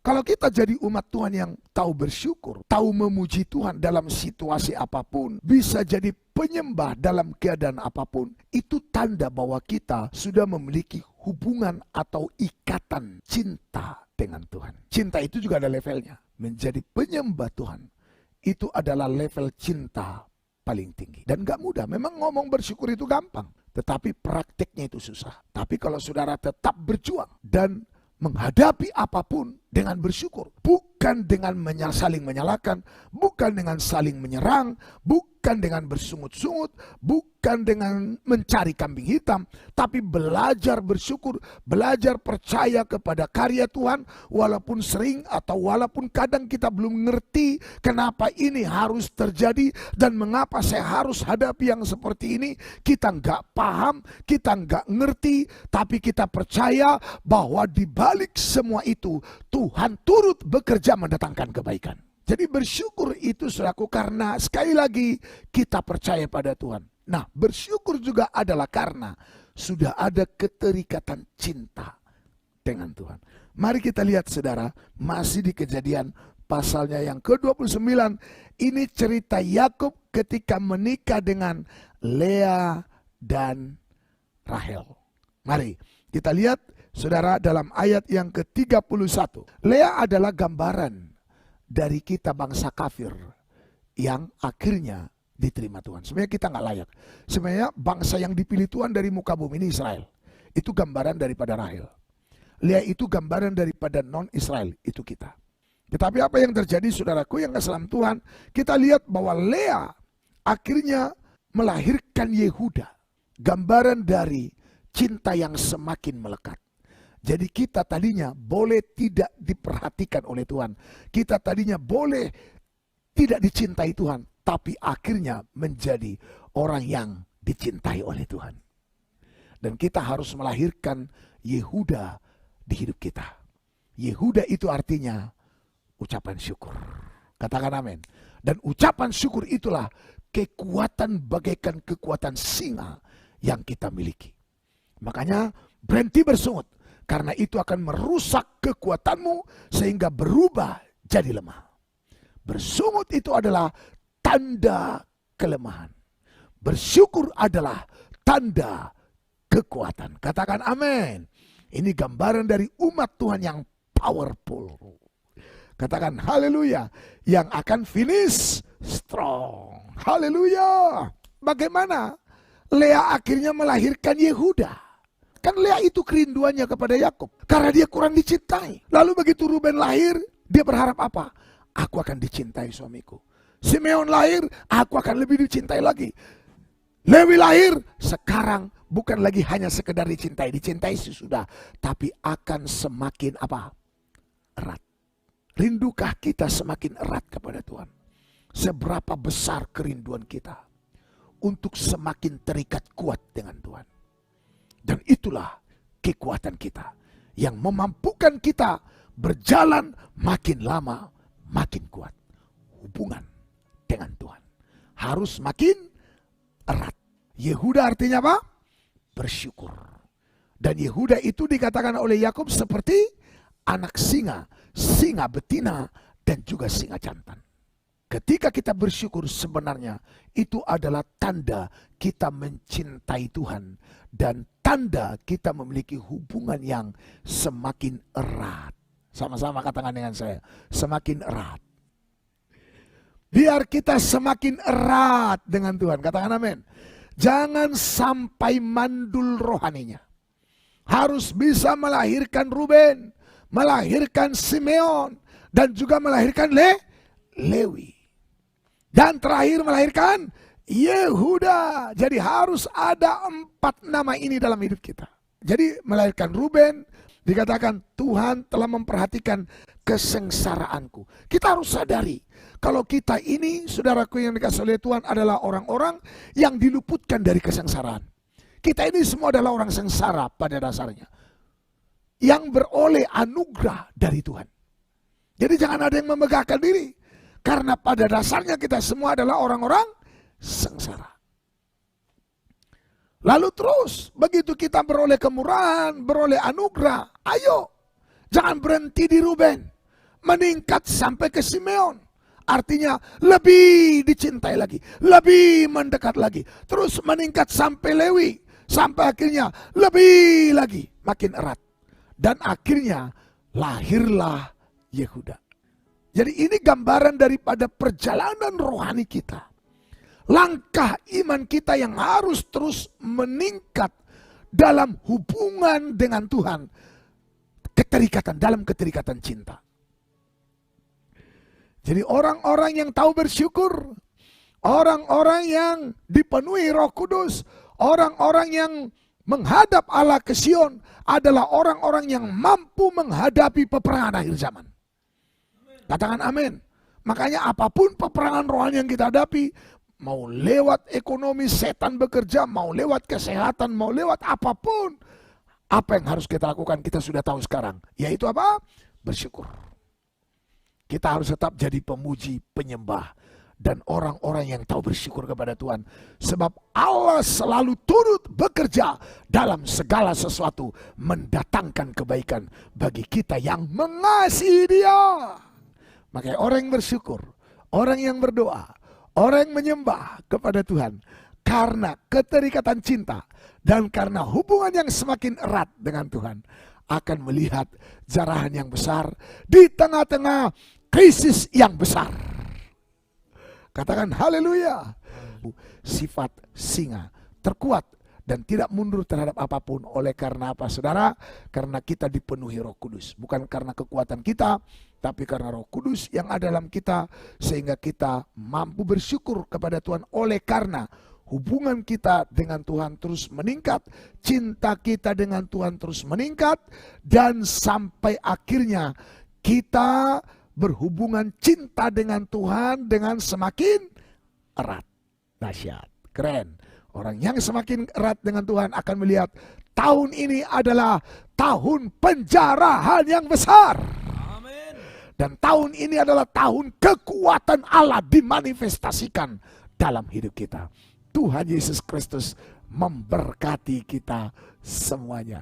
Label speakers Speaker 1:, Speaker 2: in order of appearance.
Speaker 1: Kalau kita jadi umat Tuhan yang tahu bersyukur, tahu memuji Tuhan dalam situasi apapun, bisa jadi penyembah dalam keadaan apapun, itu tanda bahwa kita sudah memiliki hubungan atau ikatan cinta dengan Tuhan. Cinta itu juga ada levelnya. Menjadi penyembah Tuhan, itu adalah level cinta paling tinggi. Dan gak mudah, memang ngomong bersyukur itu gampang, tetapi praktiknya itu susah. Tapi kalau saudara tetap berjuang dan menghadapi apapun dengan bersyukur, bukan dengan saling menyalahkan, bukan dengan saling menyerang, bukan dengan bersungut-sungut, bukan dengan mencari kambing hitam, tapi belajar bersyukur, belajar percaya kepada karya Tuhan, walaupun sering atau walaupun kadang kita belum ngerti kenapa ini harus terjadi dan mengapa saya harus hadapi yang seperti ini. Kita nggak paham, kita nggak ngerti, tapi kita percaya bahwa di balik semua itu Tuhan turut bekerja mendatangkan kebaikan. Jadi bersyukur itu saudaraku karena sekali lagi kita percaya pada Tuhan. Nah, bersyukur juga adalah karena sudah ada keterikatan cinta dengan Tuhan. Mari kita lihat saudara, masih di Kejadian pasalnya yang ke-29. Ini cerita Yakub ketika menikah dengan Lea dan Rahel. Mari kita lihat saudara dalam ayat yang ke-31. Lea adalah gambaran dari kita bangsa kafir yang akhirnya diterima Tuhan. Sebenarnya kita nggak layak. Sebenarnya bangsa yang dipilih Tuhan dari muka bumi ini Israel. Itu gambaran daripada Rahel. Lea itu gambaran daripada non-Israel, itu kita. Tetapi apa yang terjadi saudaraku yang kesalam Tuhan, kita lihat bahwa Lea akhirnya melahirkan Yehuda. Gambaran dari cinta yang semakin melekat. Jadi kita tadinya boleh tidak diperhatikan oleh Tuhan. Kita tadinya boleh tidak dicintai Tuhan. Tapi akhirnya menjadi orang yang dicintai oleh Tuhan. Dan kita harus melahirkan Yehuda di hidup kita. Yehuda itu artinya ucapan syukur. Katakan amin. Dan ucapan syukur itulah kekuatan bagaikan kekuatan singa yang kita miliki. Makanya berhenti bersungut. Karena itu akan merusak kekuatanmu sehingga berubah jadi lemah. Bersungut itu adalah tanda kelemahan. Bersyukur adalah tanda kekuatan. Katakan amin. Ini gambaran dari umat Tuhan yang powerful. Katakan haleluya. Yang akan finish strong. Haleluya. Bagaimana Lea akhirnya melahirkan Yehuda? Kan Lea itu kerinduannya kepada Yakub karena dia kurang dicintai. Lalu begitu Ruben lahir, dia berharap apa? Aku akan dicintai suamiku. Simeon lahir, aku akan lebih dicintai lagi. Lewi lahir, sekarang bukan lagi hanya sekedar dicintai sesudah, tapi akan semakin apa? Erat. Rindukah kita semakin erat kepada Tuhan? Seberapa besar kerinduan kita untuk semakin terikat kuat dengan Tuhan? Dan itulah kekuatan kita yang memampukan kita berjalan makin lama makin kuat. Hubungan dengan Tuhan harus makin erat. Yehuda artinya apa? Bersyukur. Dan Yehuda itu dikatakan oleh Yakub seperti anak singa, singa betina dan juga singa jantan. Ketika kita bersyukur sebenarnya itu adalah tanda kita mencintai Tuhan dan tanda kita memiliki hubungan yang semakin erat. Sama-sama katakan dengan saya, semakin erat. Biar kita semakin erat dengan Tuhan, katakan amin. Jangan sampai mandul rohaninya. Harus bisa melahirkan Ruben, melahirkan Simeon, dan juga melahirkan Lewi. Dan terakhir melahirkan Yehuda. Jadi harus ada 4 nama ini dalam hidup kita. Jadi melahirkan Ruben, dikatakan Tuhan telah memperhatikan kesengsaraanku. Kita harus sadari kalau kita ini, saudaraku yang dikasih oleh Tuhan, adalah orang-orang yang diluputkan dari kesengsaraan. Kita ini semua adalah orang sengsara pada dasarnya, yang beroleh anugerah dari Tuhan. Jadi jangan ada yang memegahkan diri. Karena pada dasarnya kita semua adalah orang-orang sengsara. Lalu terus, begitu kita beroleh kemurahan, beroleh anugerah, ayo, jangan berhenti di Ruben. meningkat sampai ke Simeon. Artinya lebih dicintai lagi, lebih mendekat lagi. Terus meningkat sampai Lewi, sampai akhirnya lebih lagi, makin erat. Dan akhirnya lahirlah Yehuda. Jadi ini gambaran daripada perjalanan rohani kita. Langkah iman kita yang harus terus meningkat dalam hubungan dengan Tuhan. Dalam keterikatan cinta. Jadi orang-orang yang tahu bersyukur, orang-orang yang dipenuhi Roh Kudus, orang-orang yang menghadap Allah ke Sion adalah orang-orang yang mampu menghadapi peperangan akhir zaman. Katakan amin. Makanya apapun peperangan rohani yang kita hadapi, mau lewat ekonomi setan bekerja, mau lewat kesehatan, mau lewat apapun, apa yang harus kita lakukan kita sudah tahu sekarang. Yaitu apa? Bersyukur. Kita harus tetap jadi pemuji, penyembah, dan orang-orang yang tahu bersyukur kepada Tuhan. Sebab Allah selalu turut bekerja dalam segala sesuatu, mendatangkan kebaikan bagi kita yang mengasihi Dia. Makanya orang yang bersyukur, orang yang berdoa, orang yang menyembah kepada Tuhan, karena keterikatan cinta dan karena hubungan yang semakin erat dengan Tuhan, akan melihat jarahan yang besar di tengah-tengah krisis yang besar. Katakan haleluya. Sifat singa terkuat dan tidak mundur terhadap apapun. Oleh karena apa, saudara? Karena kita dipenuhi Roh Kudus. Bukan karena kekuatan kita, tapi karena Roh Kudus yang ada dalam kita, sehingga kita mampu bersyukur kepada Tuhan. Oleh karena hubungan kita dengan Tuhan terus meningkat, cinta kita dengan Tuhan terus meningkat, dan sampai akhirnya kita berhubungan cinta dengan Tuhan dengan semakin erat. Dahsyat, keren. Orang yang semakin erat dengan Tuhan akan melihat tahun ini adalah tahun penjarahan yang besar. Amin. Dan tahun ini adalah tahun kekuatan Allah dimanifestasikan dalam hidup kita. Tuhan Yesus Kristus memberkati kita semuanya.